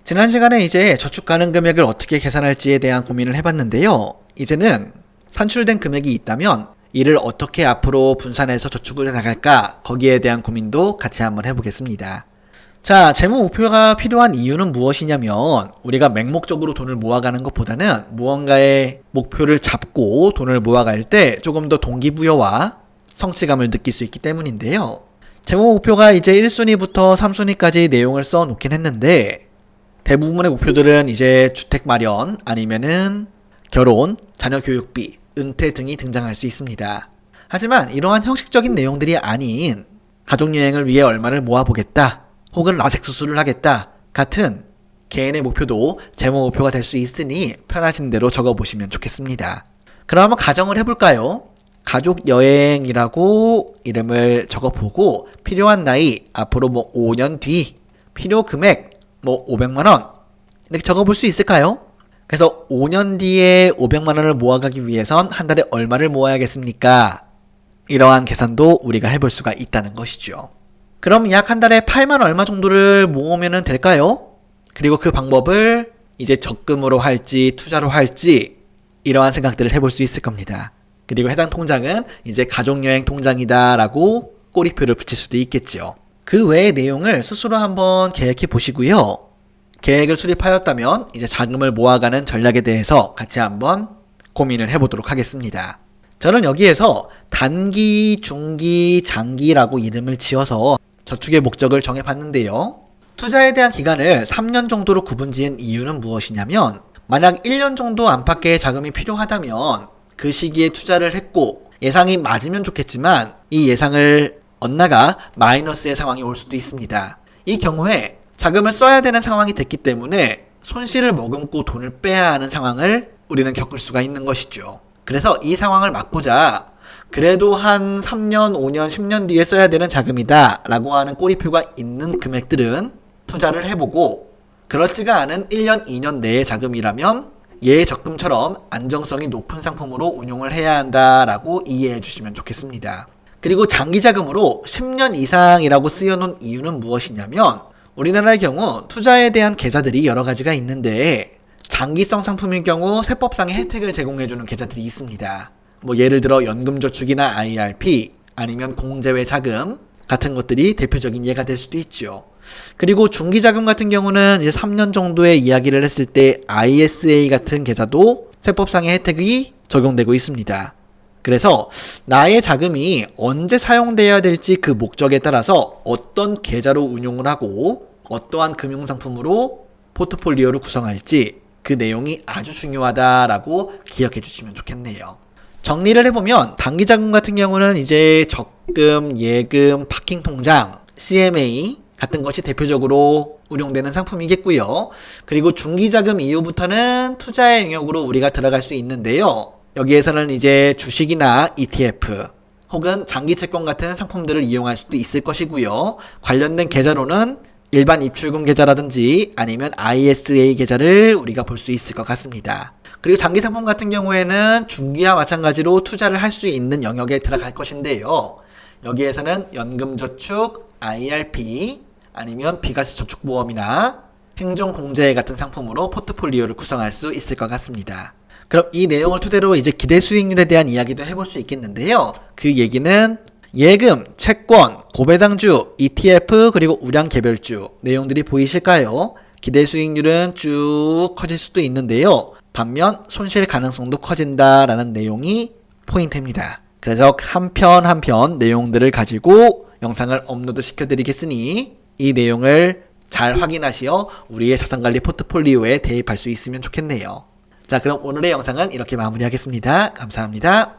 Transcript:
지난 시간에 이제 저축 가능 금액을 어떻게 계산할지에 대한 고민을 해봤는데요. 이제는 산출된 금액이 있다면 이를 어떻게 앞으로 분산해서 저축을 해나갈까, 거기에 대한 고민도 같이 한번 해보겠습니다. 자, 재무 목표가 필요한 이유는 무엇이냐면, 우리가 맹목적으로 돈을 모아가는 것보다는 무언가의 목표를 잡고 돈을 모아갈 때 조금 더 동기부여와 성취감을 느낄 수 있기 때문인데요. 재무 목표가 이제 1순위부터 3순위까지 내용을 써놓긴 했는데, 대부분의 목표들은 이제 주택 마련, 아니면은 결혼, 자녀 교육비, 은퇴 등이 등장할 수 있습니다. 하지만 이러한 형식적인 내용들이 아닌 가족여행을 위해 얼마를 모아보겠다, 혹은 라섹 수술을 하겠다 같은 개인의 목표도 재무 목표가 될 수 있으니 편하신 대로 적어보시면 좋겠습니다. 그럼 한번 가정을 해볼까요? 가족여행이라고 이름을 적어보고 필요한 나이, 앞으로 5년 뒤, 필요 금액 500만원 이렇게 적어볼 수 있을까요? 그래서 5년 뒤에 500만원을 모아가기 위해선 한 달에 얼마를 모아야겠습니까? 이러한 계산도 우리가 해볼 수가 있다는 것이죠. 그럼 약 한 달에 8만 얼마 정도를 모으면 될까요? 그리고 그 방법을 이제 적금으로 할지 투자로 할지 이러한 생각들을 해볼 수 있을 겁니다. 그리고 해당 통장은 이제 가족여행 통장이다 라고 꼬리표를 붙일 수도 있겠죠. 그 외의 내용을 스스로 한번 계획해 보시고요. 계획을 수립하였다면 이제 자금을 모아가는 전략에 대해서 같이 한번 고민을 해보도록 하겠습니다. 저는 여기에서 단기, 중기, 장기라고 이름을 지어서 저축의 목적을 정해봤는데요. 투자에 대한 기간을 3년 정도로 구분지은 이유는 무엇이냐면, 만약 1년 정도 안팎의 자금이 필요하다면 그 시기에 투자를 했고 예상이 맞으면 좋겠지만 이 예상을 엇나가 마이너스의 상황이 올 수도 있습니다. 이 경우에 자금을 써야 되는 상황이 됐기 때문에 손실을 머금고 돈을 빼야 하는 상황을 우리는 겪을 수가 있는 것이죠. 그래서 이 상황을 막고자 그래도 한 3년, 5년, 10년 뒤에 써야 되는 자금이다 라고 하는 꼬리표가 있는 금액들은 투자를 해보고, 그렇지가 않은 1년, 2년 내의 자금이라면 예적금처럼 안정성이 높은 상품으로 운용을 해야 한다라고 이해해 주시면 좋겠습니다. 그리고 장기자금으로 10년 이상이라고 쓰여놓은 이유는 무엇이냐면, 우리나라의 경우 투자에 대한 계좌들이 여러 가지가 있는데 장기성 상품일 경우 세법상의 혜택을 제공해주는 계좌들이 있습니다. 예를 들어 연금저축이나 IRP, 아니면 공제외 자금 같은 것들이 대표적인 예가 될 수도 있죠. 그리고 중기자금 같은 경우는 이제 3년 정도의 이야기를 했을 때 ISA 같은 계좌도 세법상의 혜택이 적용되고 있습니다. 그래서 나의 자금이 언제 사용되어야 될지 그 목적에 따라서 어떤 계좌로 운용을 하고 어떠한 금융상품으로 포트폴리오를 구성할지 그 내용이 아주 중요하다라고 기억해 주시면 좋겠네요. 정리를 해보면 단기자금 같은 경우는 이제 적금, 예금, 파킹통장, CMA 같은 것이 대표적으로 운용되는 상품이겠고요. 그리고 중기자금 이후부터는 투자의 영역으로 우리가 들어갈 수 있는데요. 여기에서는 이제 주식이나 ETF 혹은 장기채권 같은 상품들을 이용할 수도 있을 것이고요. 관련된 계좌로는 일반 입출금 계좌라든지 아니면 ISA 계좌를 우리가 볼 수 있을 것 같습니다. 그리고 장기 상품 같은 경우에는 중기와 마찬가지로 투자를 할 수 있는 영역에 들어갈 것인데요. 여기에서는 연금저축, IRP 아니면 비과세저축보험이나 행정공제 같은 상품으로 포트폴리오를 구성할 수 있을 것 같습니다. 그럼 이 내용을 토대로 이제 기대수익률에 대한 이야기도 해볼 수 있겠는데요. 그 얘기는 예금, 채권, 고배당주, ETF 그리고 우량개별주 내용들이 보이실까요? 기대수익률은 쭉 커질 수도 있는데요. 반면 손실 가능성도 커진다라는 내용이 포인트입니다. 그래서 한 편 한 편 내용들을 가지고 영상을 업로드 시켜드리겠으니 이 내용을 잘 확인하시어 우리의 자산관리 포트폴리오에 대입할 수 있으면 좋겠네요. 자, 그럼 오늘의 영상은 이렇게 마무리하겠습니다. 감사합니다.